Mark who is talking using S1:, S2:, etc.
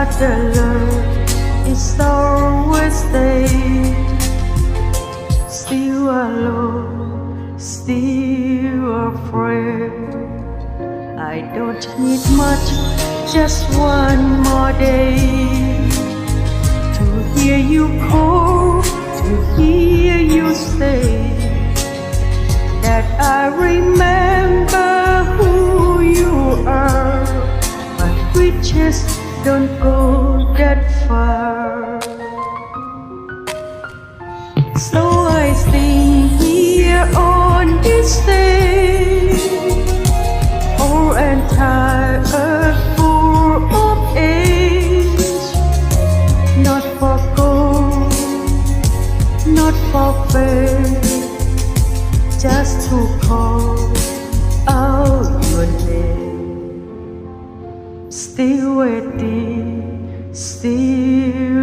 S1: but the love is always there. Still alone, still afraid. I don't need much, just one more day to hear you call, to hear you say that I remember who you are. But we just don't go that far. So I sing here on this day, old and tired, full of age, not for gold, not for fame, just to call out your name. Still waiting, still